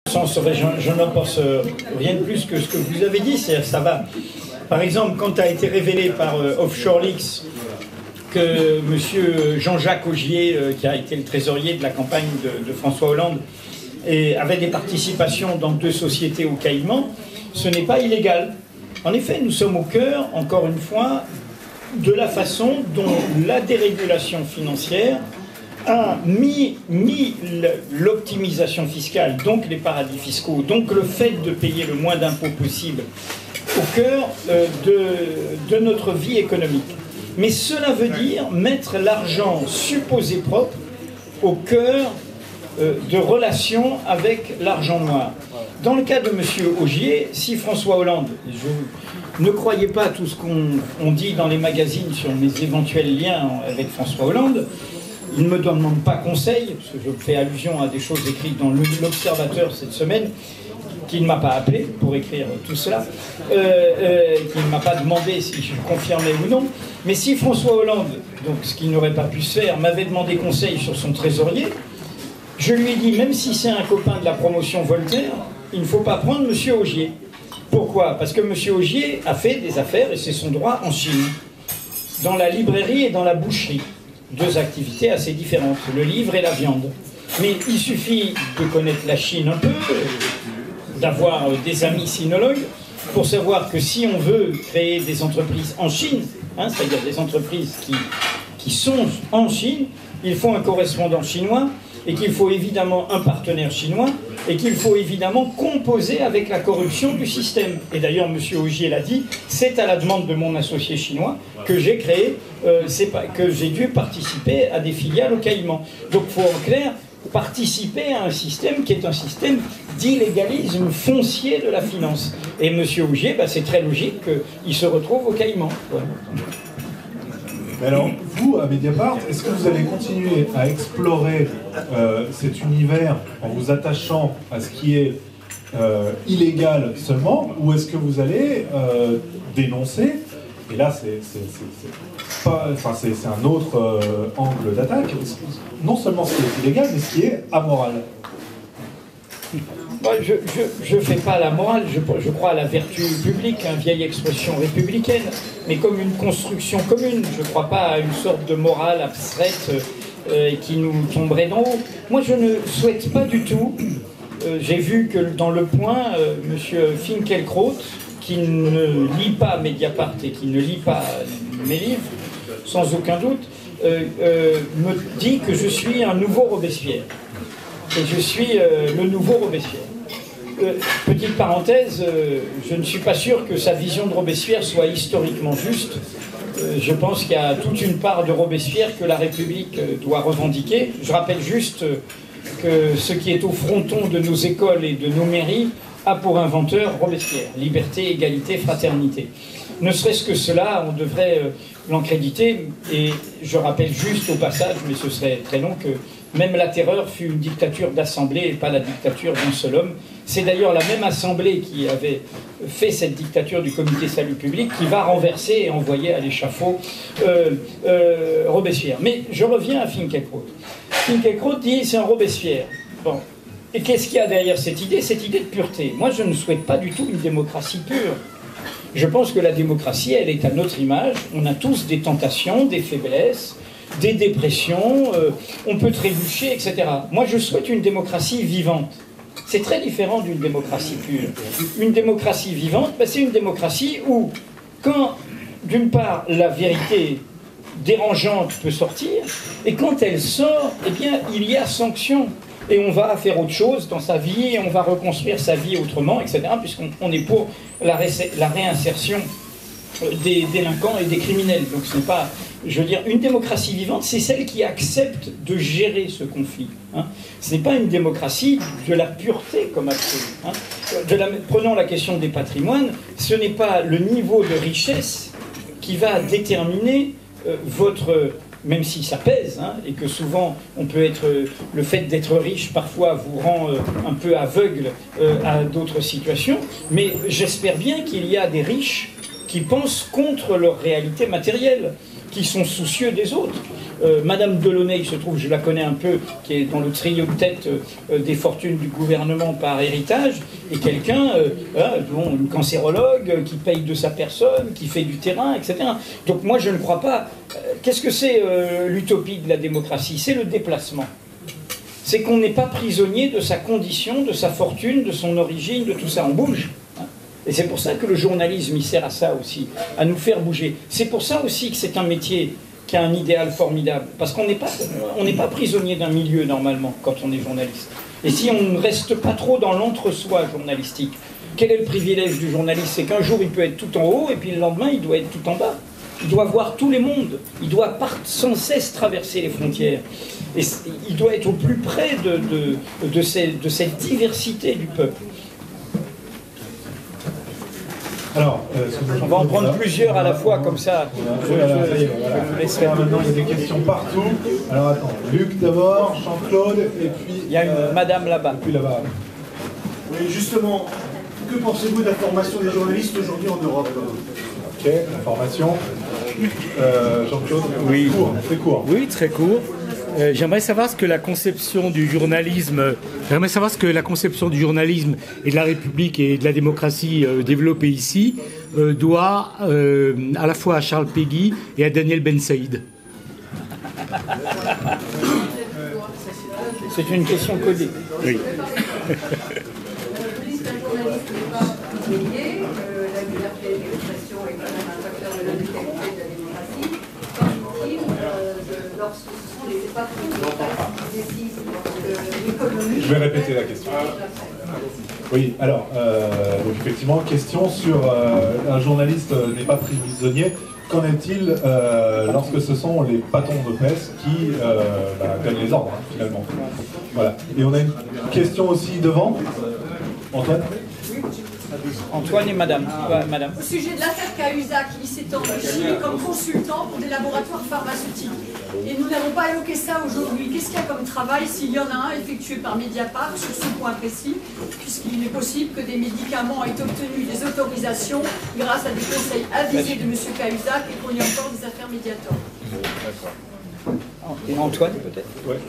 Je n'en pense rien de plus que ce que vous avez dit, ça va. Par exemple, quand a été révélé par Offshore Leaks que M. Jean-Jacques Augier, qui a été le trésorier de la campagne de François Hollande, avait des participations dans 2 sociétés au Caïman, ce n'est pas illégal. En effet, nous sommes au cœur, encore une fois, de la façon dont la dérégulation financière a mis l'optimisation fiscale, donc les paradis fiscaux, donc le fait de payer le moins d'impôts possible, au cœur de notre vie économique. Mais cela veut dire mettre l'argent supposé propre au cœur de relations avec l'argent noir. Dans le cas de M. Augier, si François Hollande, je ne croyais pas à tout ce qu'on dit dans les magazines sur mes éventuels liens avec François Hollande, il ne me demande pas conseil, parce que je fais allusion à des choses écrites dans l'Observateur cette semaine, qui ne m'a pas appelé pour écrire tout cela, qui ne m'a pas demandé si je confirmais ou non. Mais si François Hollande, donc ce qu'il n'aurait pas pu se faire, m'avait demandé conseil sur son trésorier, je lui ai dit, même si c'est un copain de la promotion Voltaire, il ne faut pas prendre M. Augier. Pourquoi? Parce que M. Augier a fait des affaires, et c'est son droit, en Chine, dans la librairie et dans la boucherie. 2 activités assez différentes, le livre et la viande. Mais il suffit de connaître la Chine un peu, d'avoir des amis sinologues, pour savoir que si on veut créer des entreprises en Chine, c'est-à-dire des entreprises qui sont en Chine, il faut un correspondant chinois, et qu'il faut évidemment un partenaire chinois, et qu'il faut évidemment composer avec la corruption du système. Et d'ailleurs, M. Augier l'a dit, c'est à la demande de mon associé chinois que j'ai créé, que j'ai dû participer à des filiales au Caïman. Donc, il faut en clair participer à un système qui est un système d'illégalisme foncier de la finance. Et M. Augier, c'est très logique qu'il se retrouve au Caïman. Voilà. Mais alors, vous, à Mediapart, est-ce que vous allez continuer à explorer cet univers en vous attachant à ce qui est illégal seulement, ou est-ce que vous allez dénoncer, et là c'est un autre angle d'attaque, non seulement ce qui est illégal, mais ce qui est amoral? Moi, je ne fais pas la morale, je crois à la vertu publique, vieille expression républicaine, mais comme une construction commune. Je ne crois pas à une sorte de morale abstraite qui nous tomberait d'en haut. Moi, je ne souhaite pas du tout. J'ai vu que dans Le Point, M. Finkielkraut, qui ne lit pas Mediapart et qui ne lit pas mes livres, sans aucun doute, me dit que je suis un nouveau Robespierre. Et je suis le nouveau Robespierre. Petite parenthèse, je ne suis pas sûr que sa vision de Robespierre soit historiquement juste. Je pense qu'il y a toute une part de Robespierre que la République doit revendiquer. Je rappelle juste que ce qui est au fronton de nos écoles et de nos mairies a pour inventeur Robespierre. Liberté, égalité, fraternité. Ne serait-ce que cela, on devrait l'en créditer. Et je rappelle juste au passage, mais ce serait très long, que même la terreur fut une dictature d'assemblée et pas la dictature d'un seul homme. C'est d'ailleurs la même assemblée qui avait fait cette dictature du comité salut public qui va renverser et envoyer à l'échafaud Robespierre. Mais je reviens à Finkielkraut. Finkielkraut dit c'est un Robespierre. Bon. Et qu'est-ce qu'il y a derrière cette idée de pureté? Moi, je ne souhaite pas du tout une démocratie pure. Je pense que la démocratie, elle est à notre image. On a tous des tentations, des faiblesses, des dépressions, on peut trébucher, etc. Moi, je souhaite une démocratie vivante. C'est très différent d'une démocratie pure. Une démocratie vivante, c'est une démocratie où, quand, d'une part, la vérité dérangeante peut sortir, et quand elle sort, eh bien, il y a sanction. Et on va faire autre chose dans sa vie, et on va reconstruire sa vie autrement, etc., puisqu'on est pour la réinsertion des délinquants et des criminels. Donc ce n'est pas, je veux dire, une démocratie vivante, c'est celle qui accepte de gérer ce conflit. Ce n'est pas une démocratie de la pureté comme absolue. Prenons la question des patrimoines, ce n'est pas le niveau de richesse qui va déterminer votre... Même si ça pèse, et que souvent on peut être, le fait d'être riche parfois vous rend un peu aveugle à d'autres situations, mais j'espère bien qu'il y a des riches qui pensent contre leur réalité matérielle, qui sont soucieux des autres. Madame Delaunay, il se trouve, je la connais un peu, qui est dans le trio de tête des fortunes du gouvernement par héritage, et quelqu'un, une cancérologue, qui paye de sa personne, qui fait du terrain, etc. Donc moi je ne crois pas... Qu'est-ce que c'est l'utopie de la démocratie? C'est le déplacement. C'est qu'on n'est pas prisonnier de sa condition, de sa fortune, de son origine, de tout ça. On bouge. Et c'est pour ça que le journalisme, il sert à ça aussi, à nous faire bouger. C'est pour ça aussi que c'est un métier qui a un idéal formidable. Parce qu'on n'est pas prisonnier d'un milieu, normalement, quand on est journaliste. Et si on ne reste pas trop dans l'entre-soi journalistique, quel est le privilège du journaliste? C'est qu'un jour, il peut être tout en haut, et puis le lendemain, il doit être tout en bas. Il doit voir tous les mondes. Il doit sans cesse traverser les frontières. Et il doit être au plus près de cette diversité du peuple. Alors, on va en prendre plusieurs à la fois, comme ça. Maintenant, il y a des questions partout. Alors, attends, Luc d'abord, Jean-Claude, et puis... Il y a une madame là-bas. Et puis là-bas. Oui, justement, que pensez-vous de la formation des journalistes aujourd'hui en Europe? Ok, la formation. Jean-Claude, oui. Très court. Oui, très court. J'aimerais savoir ce que la conception du journalisme, et de la République et de la démocratie développée ici doit à la fois à Charles Péguy et à Daniel Ben Saïd. C'est une question codée. Oui. La liberté d'expression est quand même un facteur de la vitalité de la démocratie. Qu'en est-il lorsque ce sont les patrons qui décident de l'économie? Je vais répéter la question. Oui, alors, donc effectivement, question sur un journaliste n'est pas prisonnier. Qu'en est-il lorsque ce sont les patrons de presse qui donnent les ordres, finalement? Voilà. Et on a une question aussi devant. Antoine? Antoine et madame. Madame. Au sujet de l'affaire Cahuzac, il s'est enrichi comme consultant pour des laboratoires pharmaceutiques. Et nous n'avons pas évoqué ça aujourd'hui. Qu'est-ce qu'il y a comme travail, s'il y en a un, effectué par Mediapart sur ce point précis, puisqu'il est possible que des médicaments aient obtenu des autorisations grâce à des conseils avisés de M. Cahuzac et qu'on y ait encore des affaires Mediator. Et Antoine, peut-être? Ouais.